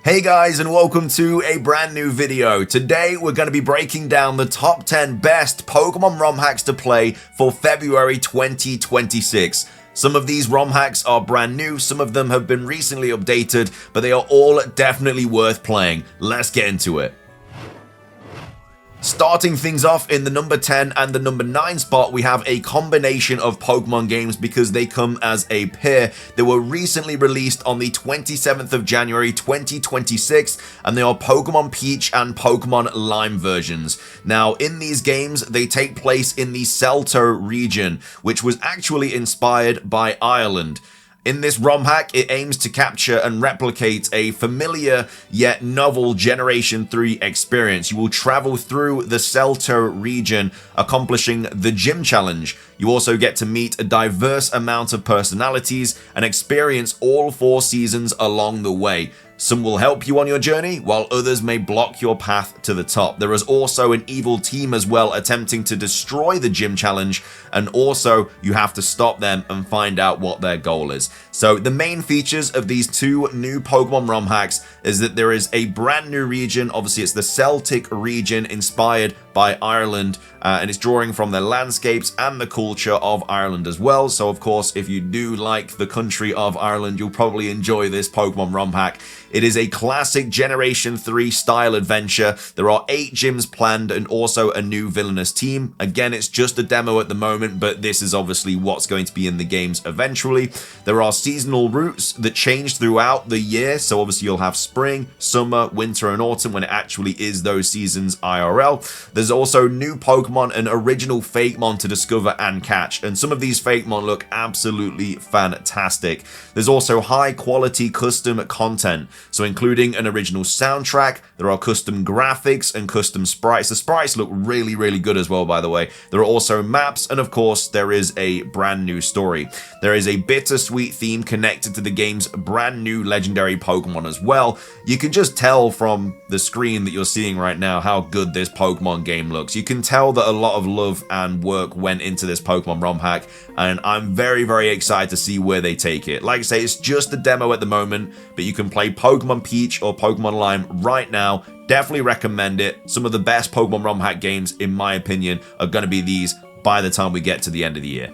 Hey guys, and welcome to a brand new video. Today we're going to be breaking down the top 10 best Pokemon Rom hacks to play for February 2026. Some of these ROM hacks are brand new, some of them have been recently updated, but they are all definitely worth playing. Let's get into it. Starting things off in the number 10 and the number 9 spot, we have a combination of Pokemon games because they come as a pair. They were recently released on the 27th of January 2026, and they are Pokemon Peach and Pokemon Lime versions. Now, in these games, they take place in the Celta region, which was actually inspired by Ireland. In this ROM hack, it aims to capture and replicate a familiar yet novel Generation 3 experience. You will travel through the Celta region, accomplishing the Gym Challenge. You also get to meet a diverse amount of personalities and experience all 4 seasons along the way. Some will help you on your journey, while others may block your path to the top. There is also an evil team as well attempting to destroy the Gym Challenge, and also you have to stop them and find out what their goal is. So the main features of these 2 new Pokemon ROM hacks is that there is a brand new region. Obviously it's the Celtic region inspired by Ireland, and it's drawing from the landscapes and the culture of Ireland as well. So of course, if you do like the country of Ireland, you'll probably enjoy this Pokemon ROM hack. It is a classic Generation 3 style adventure. There are 8 gyms planned and also a new villainous team. Again, it's just a demo at the moment, but this is obviously what's going to be in the games eventually. There are seasonal routes that change throughout the year. So obviously you'll have spring, summer, winter, and autumn when it actually is those seasons IRL. There's also new Pokemon and original Fakemon to discover and catch, and some of these Fakemon look absolutely fantastic. There's also high quality custom content, so including an original soundtrack. There are custom graphics and custom sprites. The sprites look really good as well, by the way. There are also maps, and of course there is a brand new story. There is a bittersweet theme connected to the game's brand new legendary Pokemon as well. You can just tell from the screen that you're seeing right now how good this Pokemon game looks. You can tell that a lot of love and work went into this Pokemon ROM hack, and I'm very excited to see where they take it. Like I say, it's just a demo at the moment, but you can play Pokemon Peach or Pokemon Lime right now. Definitely recommend it. Some of the best Pokemon ROM hack games, in my opinion, are going to be these by the time we get to the end of the year.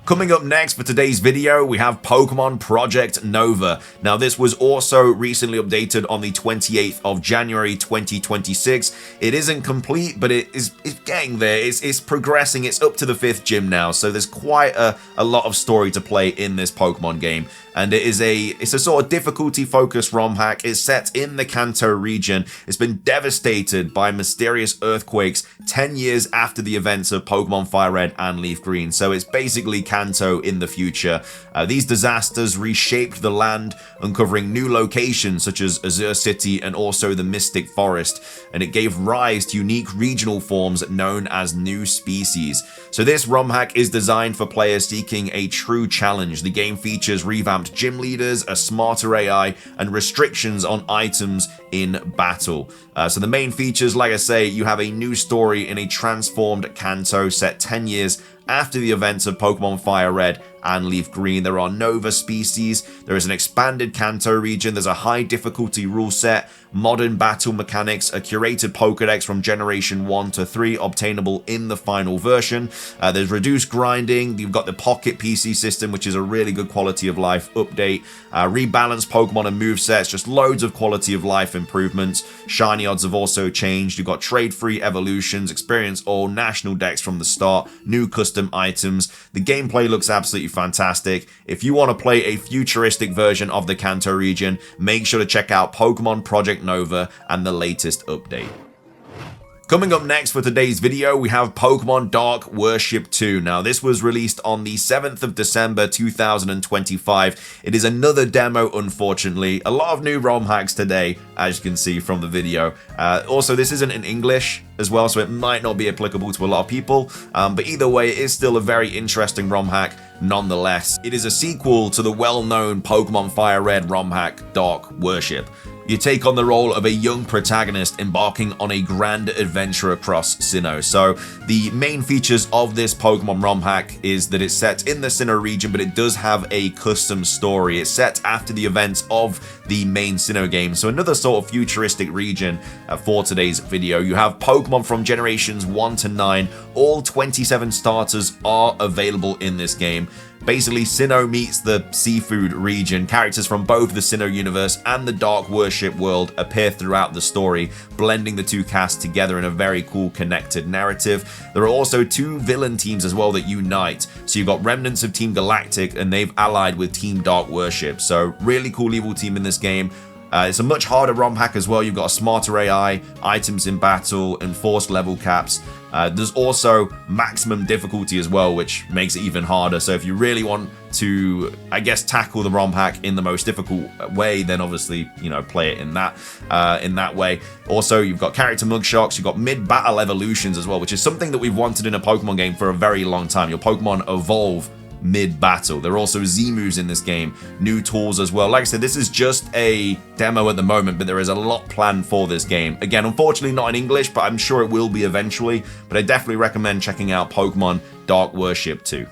Coming up next for today's video, we have Pokemon Project Nova. Now, this was also recently updated on the 28th of January 2026. It isn't complete, but it's getting there. It's progressing. It's up to the 5th gym now, so there's quite a lot of story to play in this Pokemon game. And it's a sort of difficulty-focused ROM hack. It's set in the Kanto region. It's been devastated by mysterious earthquakes 10 years after the events of Pokemon Fire Red and Leaf Green. So it's basically Kanto in the future. These disasters reshaped the land, uncovering new locations such as Azure City and also the Mystic Forest. And it gave rise to unique regional forms known as new species. So this ROM hack is designed for players seeking a true challenge. The game features revamped gym leaders, a smarter AI, and restrictions on items in battle. So the main features, like I say, you have a new story in a transformed Kanto set 10 years after the events of Pokemon Fire Red and Leaf Green. There are Nova species, there is an expanded Kanto region, there's a high difficulty rule set, modern battle mechanics, a curated Pokedex from Generation 1 to 3 obtainable in the final version. There's reduced grinding, you've got the Pocket PC system, which is a really good quality of life update, rebalanced Pokemon and movesets, just loads of quality of life improvements. Shiny odds have also changed, you've got trade-free evolutions, experience all national decks from the start, new custom items. The gameplay looks absolutely fantastic. If you want to play a futuristic version of the Kanto region, make sure to check out Pokemon Project Nova and the latest update. Coming up next for today's video, we have Pokemon Dark Worship 2. Now, this was released on the 7th of December 2025. It is another demo, unfortunately. A lot of new ROM hacks today, as you can see from the video. Also, this isn't in English as well, so it might not be applicable to a lot of people. But either way, it is still a very interesting ROM hack nonetheless. It is a sequel to the well-known Pokemon Fire Red ROM hack, Dark Worship. You take on the role of a young protagonist embarking on a grand adventure across Sinnoh. So the main features of this Pokemon Rom Hack is that it's set in the Sinnoh region, but it does have a custom story. It's set after the events of the main Sinnoh game, so another sort of futuristic region for today's video. You have Pokemon from generations 1 to 9. All 27 starters are available in this game. Basically, Sinnoh meets the seafood region. Characters from both the Sinnoh universe and the Dark Worship world appear throughout the story, blending the two casts together in a very cool connected narrative. There are also 2 villain teams as well that unite. So you've got remnants of Team Galactic, and they've allied with Team Dark Worship. So really cool evil team in this game. It's a much harder ROM hack as well. You've got a smarter AI, items in battle, enforced level caps. There's also maximum difficulty as well, which makes it even harder. So if you really want to, I guess, tackle the ROM hack in the most difficult way, then obviously, you know, play it in that way. Also, you've got character mugshots, you've got mid-battle evolutions as well, which is something that we've wanted in a Pokemon game for a very long time. Your Pokemon evolve mid-battle. There are also Z-moves in this game, new tools as well. Like I said, this is just a demo at the moment, but there is a lot planned for this game. Again, unfortunately not in English, but I'm sure it will be eventually. But I definitely recommend checking out Pokemon Dark Worship 2.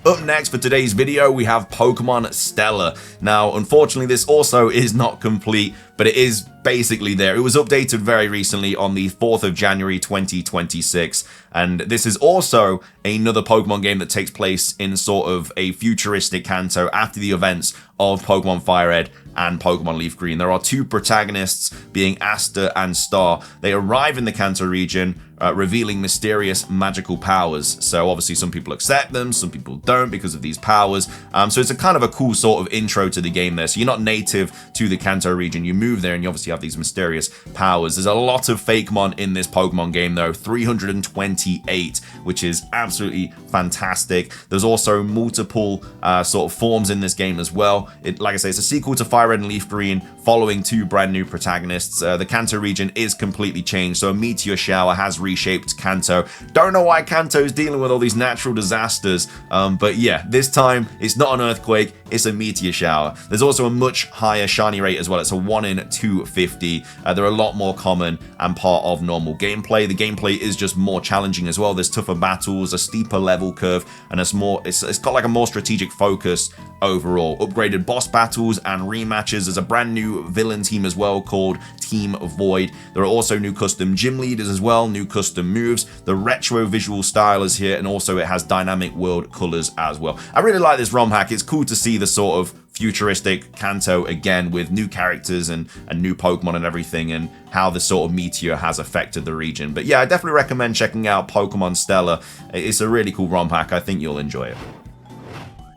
Up next for today's video, we have Pokemon Stellar. Now, unfortunately, this also is not complete, but it is basically there. It was updated very recently on the 4th of January 2026, and this is also another Pokemon game that takes place in sort of a futuristic Kanto after the events of Pokemon Fire Red and Pokemon Leaf Green. There are 2 protagonists, being Aster and Star. They arrive in the Kanto region, revealing mysterious magical powers. So obviously some people accept them, some people don't because of these powers. So it's a kind of a cool sort of intro to the game there. So you're not native to the Kanto region, you move there and you obviously have these mysterious powers. There's a lot of Fakemon in this Pokemon game though, 328, which is absolutely fantastic. There's also multiple sort of forms in this game as well. Like I say, it's a sequel to Fire Red and Leaf Green, following 2 brand new protagonists. The Kanto region is completely changed, so a meteor shower has reshaped Kanto. Don't know why Kanto is dealing with all these natural disasters, but yeah, this time it's not an earthquake, it's a meteor shower. There's also a much higher shiny rate as well. It's a 1 in 250. They're a lot more common and part of normal gameplay. The gameplay is just more challenging as well. There's tougher battles, a steeper level curve, and it's got like a more strategic focus overall. Upgraded boss battles and rematches. There's a brand new villain team as well called Team Void. There are also new custom gym leaders as well, new custom moves. The retro visual style is here, and also it has dynamic world colors as well. I really like this ROM hack. It's cool to see the sort of futuristic Kanto again with new characters and new Pokemon and everything, and how the sort of meteor has affected the region. But yeah, I definitely recommend checking out Pokemon Stellar. It's a really cool ROM hack. I think you'll enjoy it.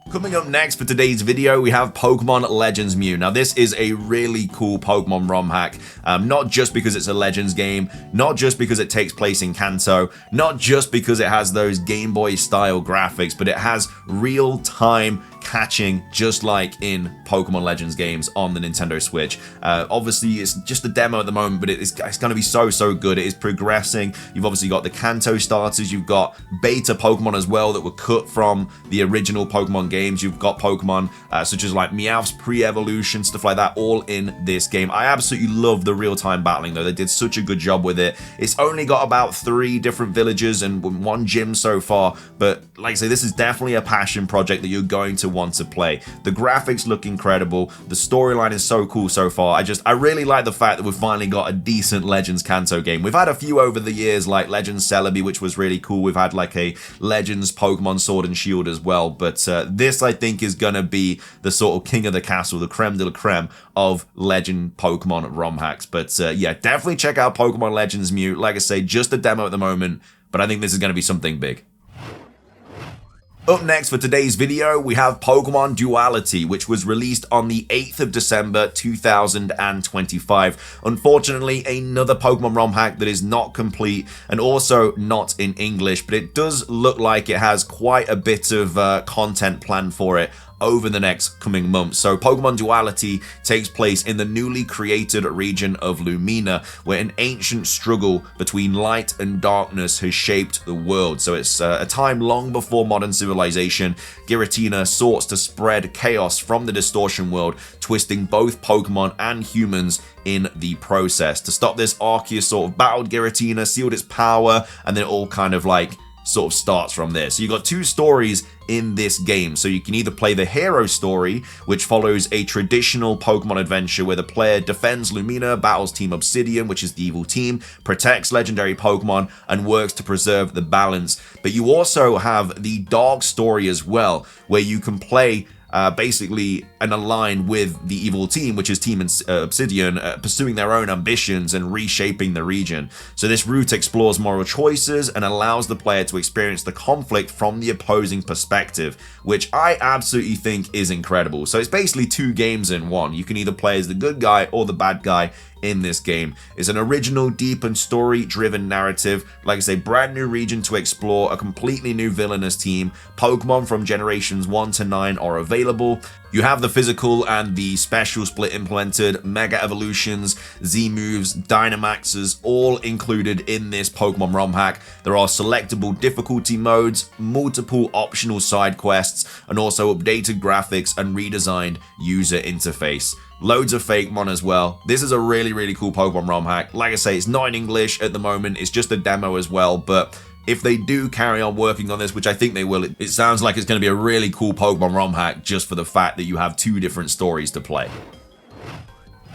Coming up next for today's video, we have Pokemon Legends Mew. Now, this is a really cool Pokemon ROM hack, not just because it's a Legends game, not just because it takes place in Kanto, not just because it has those Game Boy style graphics, but it has real-time catching just like in Pokemon Legends games on the Nintendo Switch. Obviously, it's just a demo at the moment, but it's going to be so good. It is progressing. You've obviously got the Kanto starters. You've got beta Pokemon as well that were cut from the original Pokemon games. You've got Pokemon such as like Meowth's pre-evolution, stuff like that, all in this game. I absolutely love the real-time battling though. They did such a good job with it. It's only got about 3 different villages and 1 gym so far, but like I say, this is definitely a passion project that you're going to want to play. The graphics look incredible. The storyline is so cool so far. I really like the fact that we've finally got a decent Legends Kanto game. We've had a few over the years, like Legends Celebi, which was really cool. We've had like a Legends Pokemon Sword and Shield as well, but this I think is gonna be the sort of king of the castle, the creme de la creme of Legend Pokemon ROM hacks. But yeah, definitely check out Pokemon Legends Mew. Like I say, just a demo at the moment, but I think this is gonna be something big. Up next for today's video, we have Pokemon Duality, which was released on the 8th of December 2025. Unfortunately, another Pokemon ROM hack that is not complete and also not in English, but it does look like it has quite a bit of content planned for it over the next coming months. So Pokemon Duality takes place in the newly created region of Lumina, where an ancient struggle between light and darkness has shaped the world. So it's a time long before modern civilization. Giratina sought to spread chaos from the distortion world, twisting both Pokemon and humans in the process. To stop this, Arceus sort of battled Giratina, sealed its power, and then it all kind of like sort of starts from there. So you got two stories in this game. So you can either play the hero story, which follows a traditional Pokemon adventure where the player defends Lumina, battles Team Obsidian, which is the evil team, protects legendary Pokemon, and works to preserve the balance. But you also have the dark story as well, where you can play basically and align with the evil team, which is Team Obsidian, pursuing their own ambitions and reshaping the region. So this route explores moral choices and allows the player to experience the conflict from the opposing perspective, which I absolutely think is incredible. So it's basically two games in one. You can either play as the good guy or the bad guy in this game. It's an original, deep and story-driven narrative. Like I say, brand new region to explore, a completely new villainous team. Pokemon from generations 1 to 9 are available. You have the physical and the special split implemented, Mega Evolutions, Z-Moves, Dynamaxes, all included in this Pokemon Rom Hack. There are selectable difficulty modes, multiple optional side quests, and also updated graphics and redesigned user interface. Loads of fake mon as well. This is a really, really cool Pokemon Rom Hack. Like I say, it's not in English at the moment. It's just a demo as well, but if they do carry on working on this, which I think they will, it sounds like it's going to be a really cool Pokemon Rom Hack just for the fact that you have two different stories to play.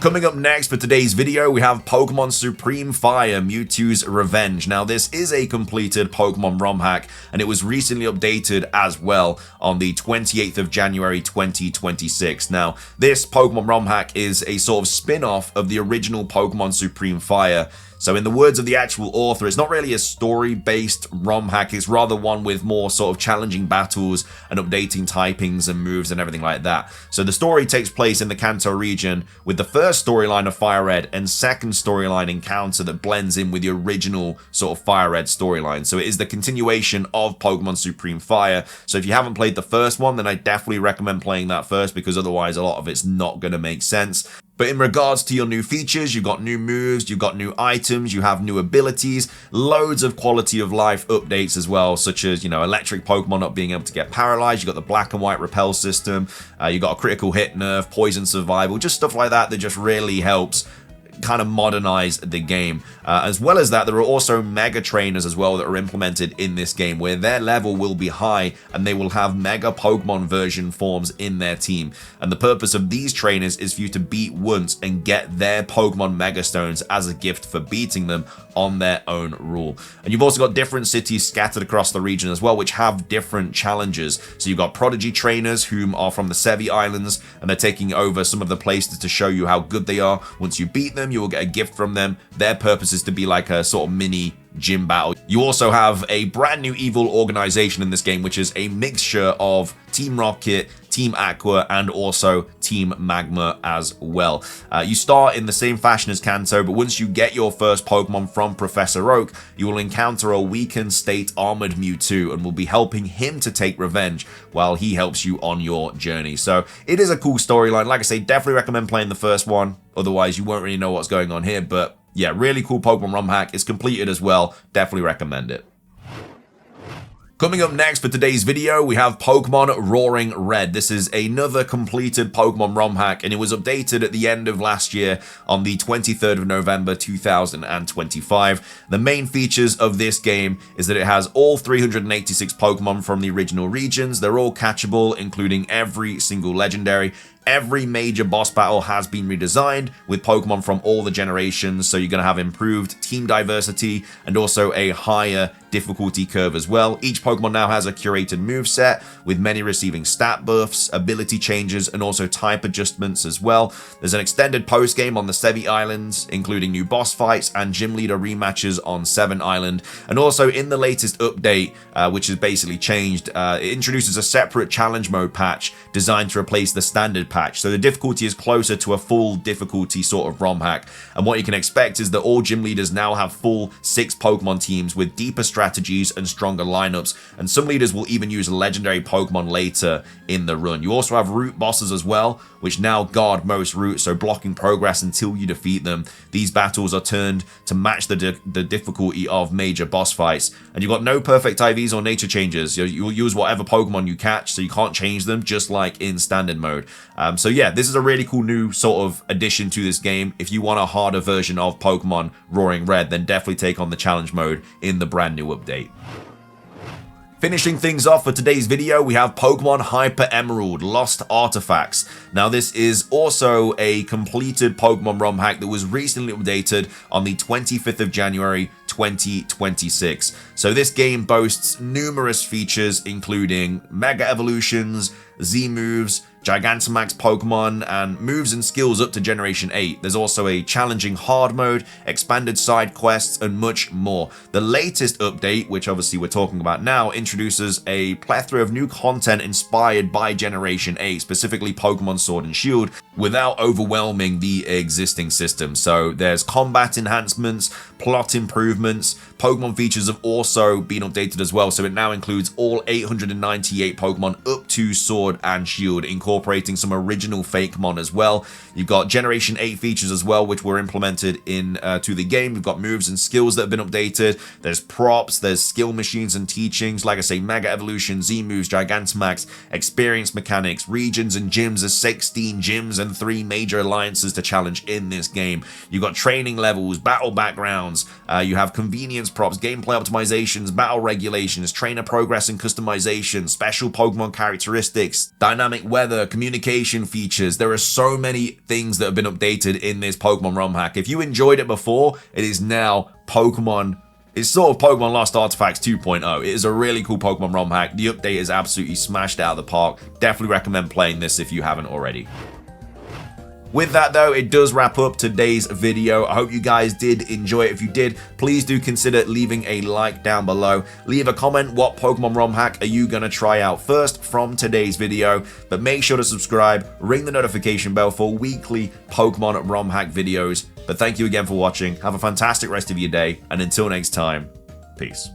Coming up next for today's video, we have Pokemon Supreme Fire Mewtwo's Revenge. Now, this is a completed Pokemon Rom Hack, and it was recently updated as well on the 28th of January 2026. Now, this Pokemon Rom Hack is a sort of spin-off of the original Pokemon Supreme Fire. So in the words of the actual author, it's not really a story-based ROM hack, it's rather one with more sort of challenging battles and updating typings and moves and everything like that. So the story takes place in the Kanto region, with the first storyline of Fire Red and second storyline Encounter that blends in with the original sort of Fire Red storyline. So it is the continuation of Pokemon Supreme Fire. So if you haven't played the first one, then I definitely recommend playing that first, because otherwise a lot of it's not going to make sense. But in regards to your new features, you've got new moves, you've got new items, you have new abilities, loads of quality of life updates as well, such as, you know, electric Pokemon not being able to get paralyzed, you've got the black and white repel system, you've got a critical hit nerf, poison survival, just stuff like that that just really helps kind of modernize the game. As well as that, there are also mega trainers as well that are implemented in this game, where their level will be high and they will have mega Pokemon version forms in their team. And the purpose of these trainers is for you to beat once and get their Pokemon Mega Stones as a gift for beating them on their own rule. And you've also got different cities scattered across the region as well, which have different challenges. So you've got Prodigy trainers, whom are from the Sevi Islands, and they're taking over some of the places to show you how good they are. Once you beat them, you will get a gift from them. Their purpose is to be like a sort of mini gym battle. You also have a brand new evil organization in this game, which is a mixture of Team Rocket, Team Aqua, and also Team Magma as well. You start in the same fashion as Kanto, but once you get your first Pokemon from Professor Oak, you will encounter a weakened state armored Mewtwo and will be helping him to take revenge while he helps you on your journey. So it is a cool storyline. Like I say, definitely recommend playing the first one. Otherwise, you won't really know what's going on here, but yeah, really cool Pokemon ROM hack. It's completed as well. Definitely recommend it. Coming up next for today's video, we have Pokemon Roaring Red. This is another completed Pokemon ROM hack, and it was updated at the end of last year on the 23rd of November 2025. The main features of this game is that it has all 386 Pokemon from the original regions. They're all catchable, including every single legendary. Every major boss battle has been redesigned with Pokemon from all the generations, so you're going to have improved team diversity and also a higher difficulty curve as well. Each Pokemon now has a curated moveset, with many receiving stat buffs, ability changes, and also type adjustments as well. There's an extended post-game on the Sevi Islands, including new boss fights and gym leader rematches on Seven Island. And also in the latest update, which has basically changed, it introduces a separate challenge mode patch designed to replace the standard patch. So the difficulty is closer to a full difficulty sort of ROM hack. And what you can expect is that all gym leaders now have full 6 Pokemon teams with deeper strategies strategies and stronger lineups, and some leaders will even use legendary Pokemon later in the run. You also have route bosses as well, which now guard most routes, so blocking progress until you defeat them. These battles are turned to match the difficulty of major boss fights, and you've got no perfect IVs or nature changes. You'll use whatever Pokemon you catch, so you can't change them, just like in standard mode. So yeah, this is a really cool new sort of addition to this game. If you want a harder version of Pokemon Roaring Red, then definitely take on the challenge mode in the brand new update. Finishing things off for today's video, we have Pokemon Hyper Emerald Lost Artifacts. Now this is also a completed Pokemon Rom hack that was recently updated on the 25th of January 2026. So this game boasts numerous features including Mega Evolutions, Z moves, Gigantamax Pokemon, and moves and skills up to Generation 8. There's also a challenging hard mode, expanded side quests, and much more. The latest update, which obviously we're talking about now, introduces a plethora of new content inspired by Generation 8, specifically Pokemon Sword and Shield, without overwhelming the existing system. So there's combat enhancements, plot improvements. Pokemon features have also been updated as well, so it now includes all 898 Pokemon up to Sword and Shield, incorporating some original Fakemon as well. You've got Generation 8 features as well, which were implemented in to the game. We've got moves and skills that have been updated. There's props, there's skill machines and teachings, like I say, Mega Evolution, Z moves, Gigantamax, experience mechanics, regions and gyms. There's 16 gyms and 3 major alliances to challenge in this game. You've got training levels, battle backgrounds, you have convenience props, gameplay optimizations, battle regulations, trainer progress and customization, special Pokemon characteristics, dynamic weather, communication features. There are so many things that have been updated in this Pokemon Rom hack. If you enjoyed it before, it is now it's sort of Pokemon Lost Artifacts 2.0. It is a really cool Pokemon Rom hack. The update is absolutely smashed out of the park. Definitely recommend playing this if you haven't already. With that though, it does wrap up today's video. I hope you guys did enjoy it. If you did, please do consider leaving a like down below. Leave a comment, what Pokemon Rom hack are you going to try out first from today's video? But make sure to subscribe, ring the notification bell for weekly Pokemon Rom hack videos. But thank you again for watching. Have a fantastic rest of your day, and until next time, peace.